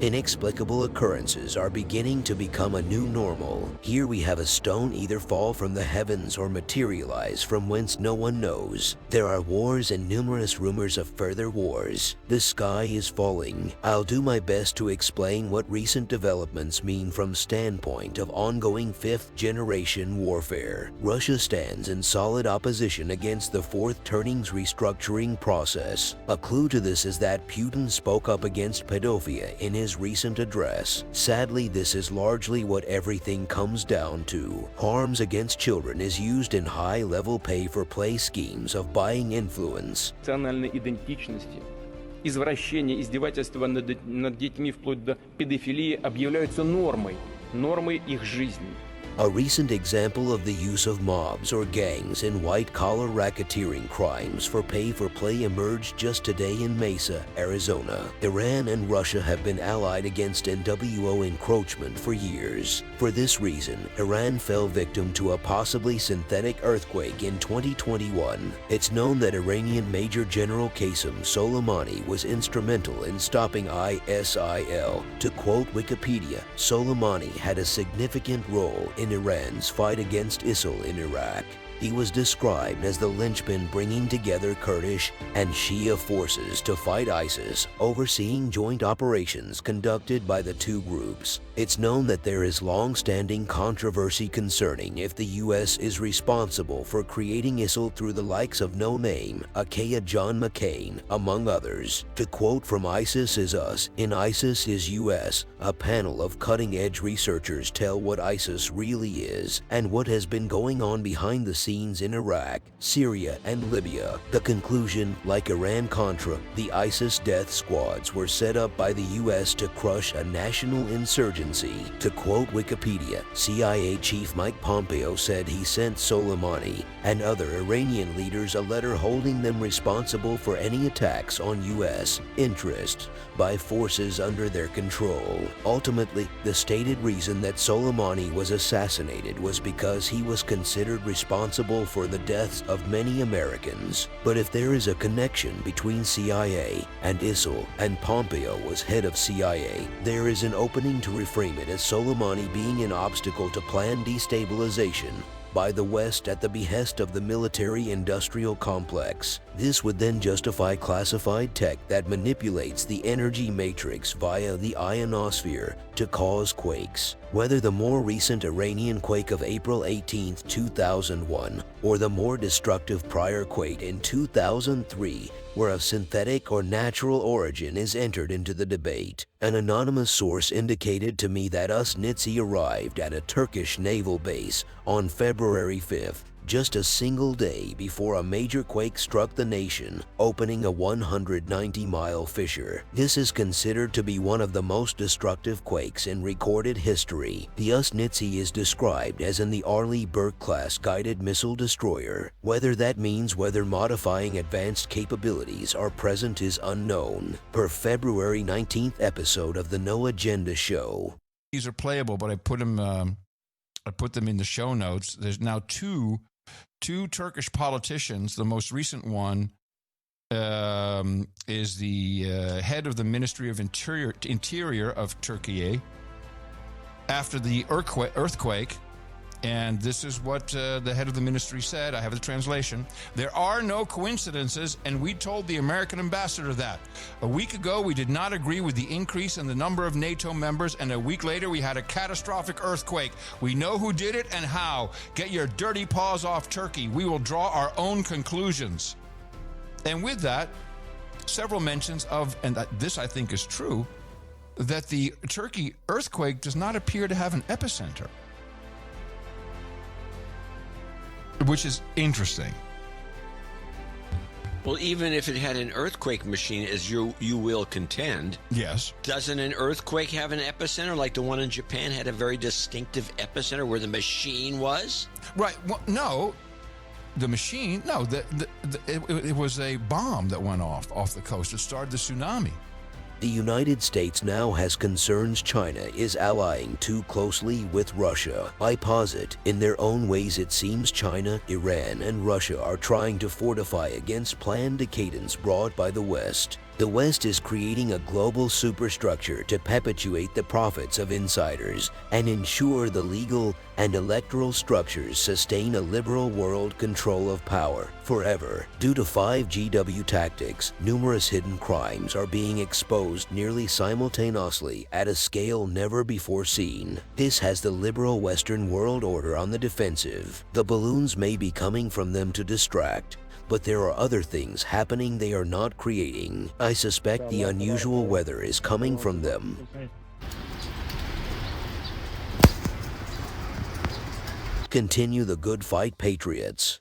Inexplicable occurrences are beginning to become a new normal. Here we have a stone either fall from the heavens or materialize from whence no one knows. There are wars and numerous rumors of further wars. The sky is falling. I'll do my best to explain what recent developments mean from standpoint of ongoing fifth-generation warfare. Russia stands in solid opposition against the fourth turning's restructuring process. A clue to this is that Putin spoke up against pedophilia in his recent address. Sadly, this is largely what everything comes down to. Harms against children is used in high-level pay-for-play schemes of buying influence. Национальной идентичности, извращение, издевательство над детьми вплоть до педофилии объявляются нормой их жизни. A recent example of the use of mobs or gangs in white-collar racketeering crimes for pay-for-play emerged just today in Mesa, Arizona. Iran and Russia have been allied against NWO encroachment for years. For this reason, Iran fell victim to a possibly synthetic earthquake in 2021. It's known that Iranian Major General Qasem Soleimani was instrumental in stopping ISIL. To quote Wikipedia, Soleimani had a significant role in Iran's fight against ISIL in Iraq. He was described as the linchpin bringing together Kurdish and Shia forces to fight ISIS, overseeing joint operations conducted by the two groups. It's known that there is long-standing controversy concerning if the U.S. is responsible for creating ISIL through the likes of No Name, Akaya John McCain, among others. To quote from ISIS is Us, in ISIS is U.S., a panel of cutting-edge researchers tell what ISIS really is and what has been going on behind the scenes in Iraq, Syria, and Libya. The conclusion, like Iran-Contra, the ISIS death squads were set up by the U.S. to crush a national insurgency. To quote Wikipedia, CIA Chief Mike Pompeo said he sent Soleimani and other Iranian leaders a letter holding them responsible for any attacks on U.S. interests by forces under their control. Ultimately, the stated reason that Soleimani was assassinated was because he was considered responsible for the deaths of many Americans. But if there is a connection between CIA and ISIL, and Pompeo was head of CIA, there is an opening to reframe it as Soleimani being an obstacle to planned destabilization by the West at the behest of the military-industrial complex. This would then justify classified tech that manipulates the energy matrix via the ionosphere to cause quakes. Whether the more recent Iranian quake of April 18, 2001, or the more destructive prior quake in 2003, where of synthetic or natural origin is entered into the debate. An anonymous source indicated to me that Usnitsi arrived at a Turkish naval base on February 5th, just a single day before a major quake struck the nation, opening a 190-mile fissure. This is considered to be one of the most destructive quakes in recorded history. The Usnitsi is described as in the Arleigh Burke-class guided missile destroyer. Whether that means weather-modifying advanced capabilities are present is unknown. Per February 19th episode of the No Agenda show. These are playable, but I put them in the show notes. There's now two Turkish politicians. The most recent one is the head of the Ministry of Interior of Turkey after the earthquake. And this is what the head of the ministry said. I have the translation. There are no coincidences, and we told the American ambassador that. A week ago, we did not agree with the increase in the number of NATO members, and a week later, we had a catastrophic earthquake. We know who did it and how. Get your dirty paws off Turkey. We will draw our own conclusions. And with that, several mentions of, and this I think is true, that the Turkey earthquake does not appear to have an epicenter, which is interesting. Well, even if it had an earthquake machine, as you will contend, yes, doesn't an earthquake have an epicenter like the one in Japan had a very distinctive epicenter where the machine was? Right. Well, no, the machine, no, it was a bomb that went off the coast. It started the tsunami. The United States now has concerns China is allying too closely with Russia. I posit, in their own ways it seems China, Iran, and Russia are trying to fortify against planned decadence brought by the West. The West is creating a global superstructure to perpetuate the profits of insiders and ensure the legal and electoral structures sustain a liberal world control of power forever. Due to 5GW tactics, numerous hidden crimes are being exposed nearly simultaneously at a scale never before seen. This has the liberal Western world order on the defensive. The balloons may be coming from them to distract, but there are other things happening they are not creating. I suspect the unusual weather is coming from them. Continue the good fight, patriots.